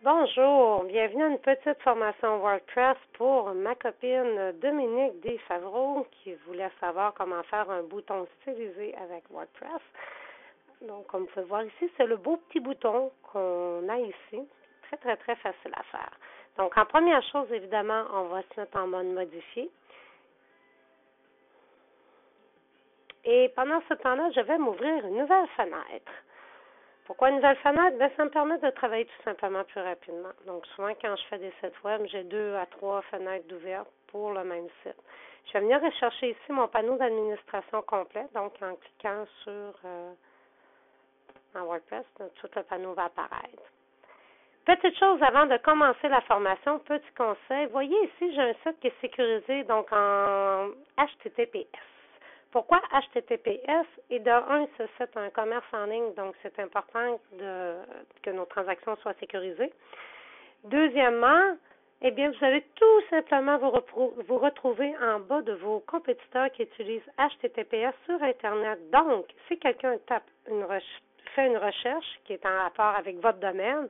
Bonjour, bienvenue à une petite formation WordPress pour ma copine Dominique Desfavreaux qui voulait savoir comment faire un bouton stylisé avec WordPress. Donc, comme vous pouvez voir ici, c'est le beau petit bouton qu'on a ici. Très, très, très facile à faire. Donc, en première chose, évidemment, on va se mettre en mode modifié. Et pendant ce temps-là, je vais m'ouvrir une nouvelle fenêtre. Pourquoi une nouvelle fenêtre? Bien, ça me permet de travailler tout simplement plus rapidement. Donc, souvent, quand je fais des sites web, j'ai 2 à 3 fenêtres ouvertes pour le même site. Je vais venir rechercher ici mon panneau d'administration complet. Donc, en cliquant sur en WordPress, tout le panneau va apparaître. Petite chose avant de commencer la formation, petit conseil. Voyez ici, j'ai un site qui est sécurisé donc en HTTPS. Pourquoi HTTPS? Et de un, c'est un commerce en ligne, donc c'est important que nos transactions soient sécurisées. Deuxièmement, eh bien, vous allez tout simplement vous retrouver en bas de vos compétiteurs qui utilisent HTTPS sur Internet. Donc, si quelqu'un fait une recherche qui est en rapport avec votre domaine,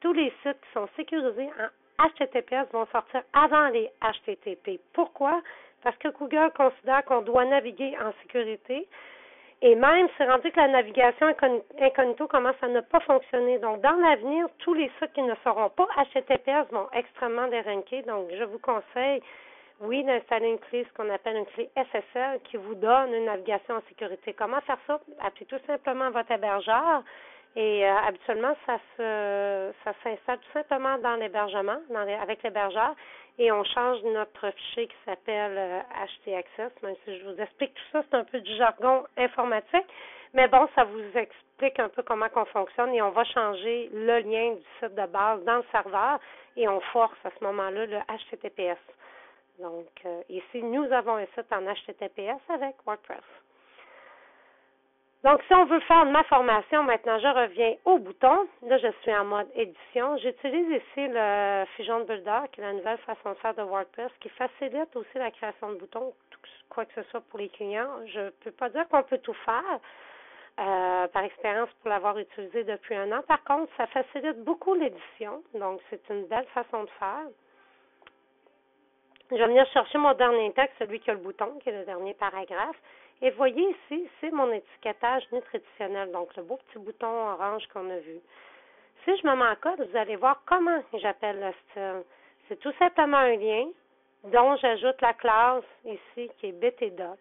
tous les sites qui sont sécurisés en HTTPS vont sortir avant les HTTP. Pourquoi? Parce que Google considère qu'on doit naviguer en sécurité. Et même, c'est rendu que la navigation incognito commence à ne pas fonctionner. Donc, dans l'avenir, tous les sites qui ne seront pas HTTPS vont extrêmement déranquer. Donc, je vous conseille, oui, d'installer une clé, ce qu'on appelle une clé SSL, qui vous donne une navigation en sécurité. Comment faire ça? Appelez tout simplement votre hébergeur. Et habituellement, ça s'installe tout simplement dans l'hébergement, avec l'hébergeur, et on change notre fichier qui s'appelle HTAccess. Même si je vous explique tout ça, c'est un peu du jargon informatique, mais bon, ça vous explique un peu comment on fonctionne et on va changer le lien du site de base dans le serveur et on force à ce moment-là le HTTPS. Donc, ici, nous avons un site en HTTPS avec WordPress. Donc, si on veut faire ma formation, maintenant, je reviens au bouton. Là, je suis en mode édition. J'utilise ici le Fusion Builder, qui est la nouvelle façon de faire de WordPress, qui facilite aussi la création de boutons, quoi que ce soit pour les clients. Je ne peux pas dire qu'on peut tout faire, par expérience pour l'avoir utilisé depuis 1 an. Par contre, ça facilite beaucoup l'édition. Donc, c'est une belle façon de faire. Je vais venir chercher mon dernier texte, celui qui a le bouton, qui est le dernier paragraphe. Et voyez ici, c'est mon étiquetage nutritionnel, donc le beau petit bouton orange qu'on a vu. Si je me mets en code, vous allez voir comment j'appelle le style. C'est tout simplement un lien dont j'ajoute la classe ici qui est BTDoc.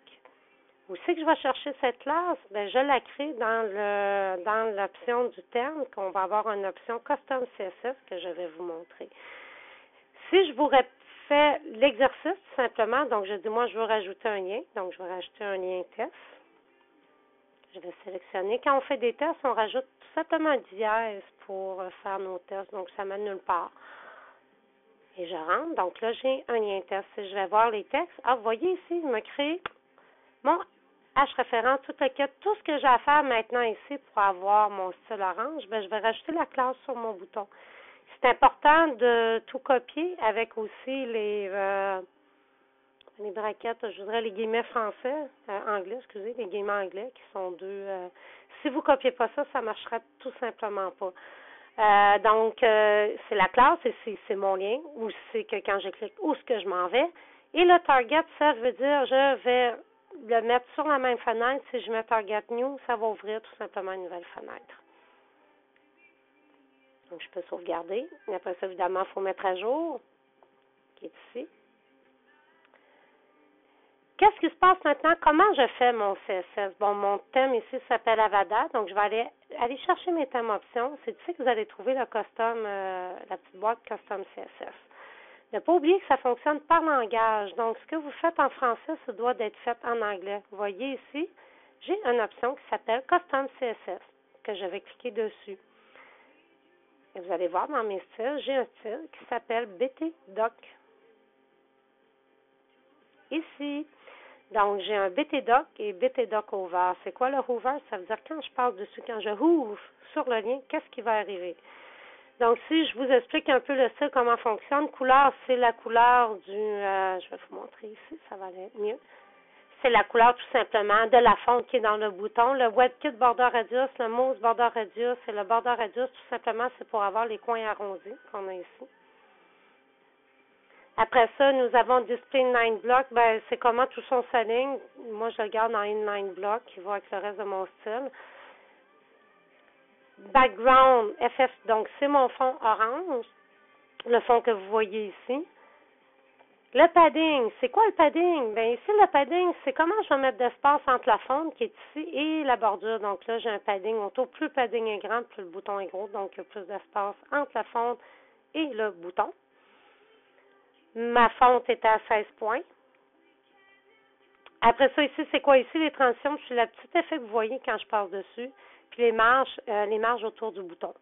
Aussi que je vais chercher cette classe, bien, je la crée dans l'option du terme, qu'on va avoir une option Custom CSS que je vais vous montrer. Si je vous fais l'exercice, tout simplement, donc je dis, moi, je veux rajouter un lien, donc je vais rajouter un lien test. Je vais sélectionner. Quand on fait des tests, on rajoute tout simplement un dièse pour faire nos tests, donc ça mène nulle part. Et je rentre, donc là, j'ai un lien test. Si je vais voir les textes, vous voyez ici, il me crée mon H-référence, tout le kit, tout ce que j'ai à faire maintenant ici pour avoir mon style orange, bien, je vais rajouter la classe sur mon bouton. C'est important de tout copier avec aussi les braquettes, je voudrais les guillemets français, anglais, excusez, les guillemets anglais qui sont deux. Si vous ne copiez pas ça, ça ne marchera tout simplement pas. Donc, c'est la classe et c'est mon lien, ou c'est que quand je clique, où est-ce que je m'en vais. Et le target, ça veut dire je vais le mettre sur la même fenêtre. Si je mets target new, ça va ouvrir tout simplement une nouvelle fenêtre. Donc, je peux sauvegarder. Et après ça, évidemment, il faut mettre à jour, qui est ici. Qu'est-ce qui se passe maintenant? Comment je fais mon CSS? Bon, mon thème ici s'appelle Avada, donc je vais aller chercher mes thèmes options. C'est ici que vous allez trouver le custom, la petite boîte custom CSS. Ne pas oublier que ça fonctionne par langage. Donc, ce que vous faites en français, ça doit être fait en anglais. Vous voyez ici, j'ai une option qui s'appelle Custom CSS, que je vais cliquer dessus. Et vous allez voir dans mes styles, j'ai un style qui s'appelle BTDoc. Ici. Donc, j'ai un BTDoc et BTDoc Hover. C'est quoi le Hover? Ça veut dire quand je passe dessus, quand je ouvre sur le lien, qu'est-ce qui va arriver? Donc, si je vous explique un peu le style, comment fonctionne, couleur, c'est la couleur du... je vais vous montrer ici, ça va aller mieux. c'est la couleur tout simplement de la fonte qui est dans le bouton. Le WebKit Border Radius, le Mousse Border Radius et le Border Radius, tout simplement, c'est pour avoir les coins arrondis qu'on a ici. Après ça, nous avons Display Inline Block. Ben, c'est comment tout son s'aligne. Moi, je le garde en Inline Block qui va avec le reste de mon style. Background FF, donc c'est mon fond orange, le fond que vous voyez ici. Le padding, c'est quoi le padding? Bien ici, le padding, c'est comment je vais mettre d'espace entre la fonte qui est ici et la bordure. Donc là, j'ai un padding autour. Plus le padding est grand, plus le bouton est gros. Donc, il y a plus d'espace entre la fonte et le bouton. Ma fonte est à 16 points. Après ça, ici, c'est quoi ici? Les transitions, c'est le petit effet que vous voyez quand je passe dessus. Puis les marges autour du bouton.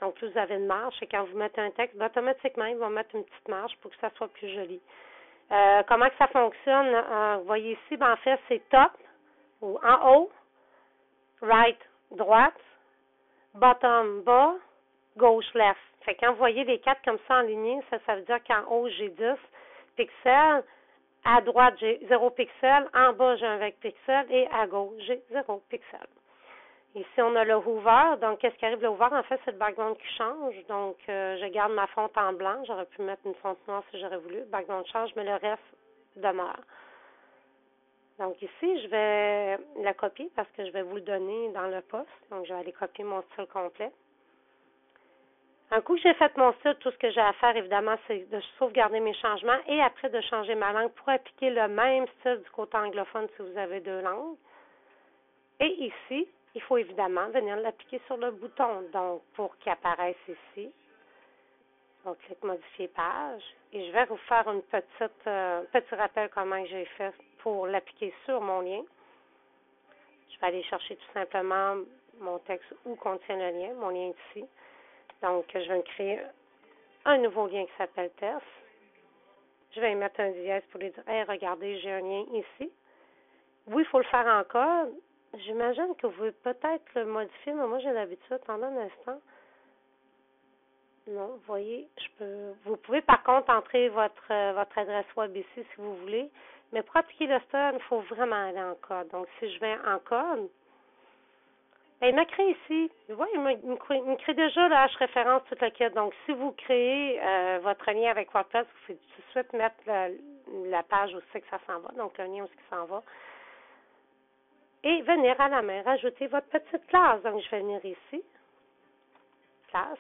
Donc, plus vous avez une marge, et quand vous mettez un texte, automatiquement, il va mettre une petite marge pour que ça soit plus joli. Comment que ça fonctionne? Vous voyez ici, ben, en fait, c'est top, ou en haut, right, droite, bottom, bas, gauche, left. Fait que quand vous voyez les quatre comme ça en ligne, ça veut dire qu'en haut, j'ai 10 pixels, à droite, j'ai 0 pixels, en bas, j'ai un 20 pixels, et à gauche, j'ai 0 pixels. Ici, on a le Hoover. Donc, qu'est-ce qui arrive le Hoover? En fait, c'est le background qui change. Donc, je garde ma fonte en blanc. J'aurais pu mettre une fonte noire si j'aurais voulu. Le background change, mais le reste demeure. Donc, ici, je vais la copier parce que je vais vous le donner dans le poste. Donc, je vais aller copier mon style complet. Un coup que j'ai fait mon style, tout ce que j'ai à faire, évidemment, c'est de sauvegarder mes changements et après de changer ma langue pour appliquer le même style du côté anglophone si vous avez deux langues. Et ici, il faut évidemment venir l'appliquer sur le bouton. Donc, pour qu'il apparaisse ici, on clique modifier page et je vais vous faire une petit rappel comment j'ai fait pour l'appliquer sur mon lien. Je vais aller chercher tout simplement mon texte où contient le lien, mon lien ici. Donc, je vais me créer un nouveau lien qui s'appelle test. Je vais y mettre un dièse pour lui dire, hey, regardez, j'ai un lien ici. Oui, il faut le faire en code. J'imagine que vous pouvez peut-être le modifier, mais moi, j'ai l'habitude. Attendez un instant. Non, vous voyez, vous pouvez par contre entrer votre adresse web ici si vous voulez, mais pour appliquer le style, il faut vraiment aller en code. Donc, si je vais en code, bien, il m'a créé ici. Vous voyez, il me crée déjà le hash référence, toute la quête. Donc, si vous créez votre lien avec WordPress, vous pouvez tout de suite mettre la page où c'est que ça s'en va, donc le lien où c'est que ça s'en va. Et venir à la main, rajouter votre petite classe. Donc, je vais venir ici, classe,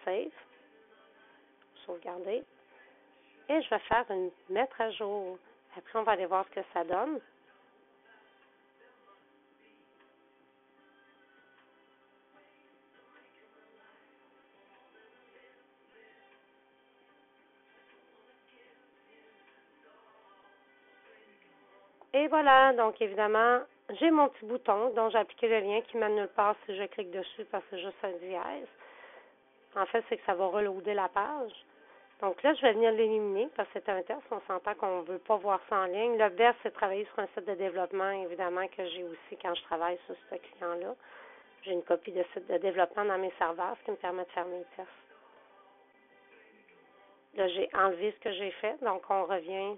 save, sauvegarder, et je vais faire une mettre à jour. Après, on va aller voir ce que ça donne. Et voilà, donc évidemment, j'ai mon petit bouton dont j'ai appliqué le lien qui mène nulle part si je clique dessus parce que c'est juste un dièse. En fait, c'est que ça va reloader la page. Donc là, je vais venir l'éliminer parce que c'est un test. On s'entend qu'on ne veut pas voir ça en ligne. Le best, c'est de travailler sur un site de développement, évidemment, que j'ai aussi quand je travaille sur ce client-là. J'ai une copie de site de développement dans mes serveurs, ce qui me permet de faire mes tests. Là, j'ai enlevé ce que j'ai fait, donc on revient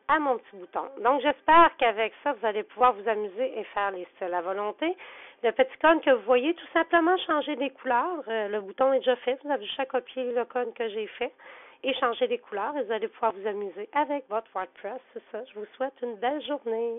à mon petit bouton. Donc, j'espère qu'avec ça, vous allez pouvoir vous amuser et faire les styles à volonté. Le petit cône que vous voyez, tout simplement changer les couleurs. Le bouton est déjà fait. Vous avez juste à copier le cône que j'ai fait et changer les couleurs et vous allez pouvoir vous amuser avec votre WordPress. C'est ça. Je vous souhaite une belle journée.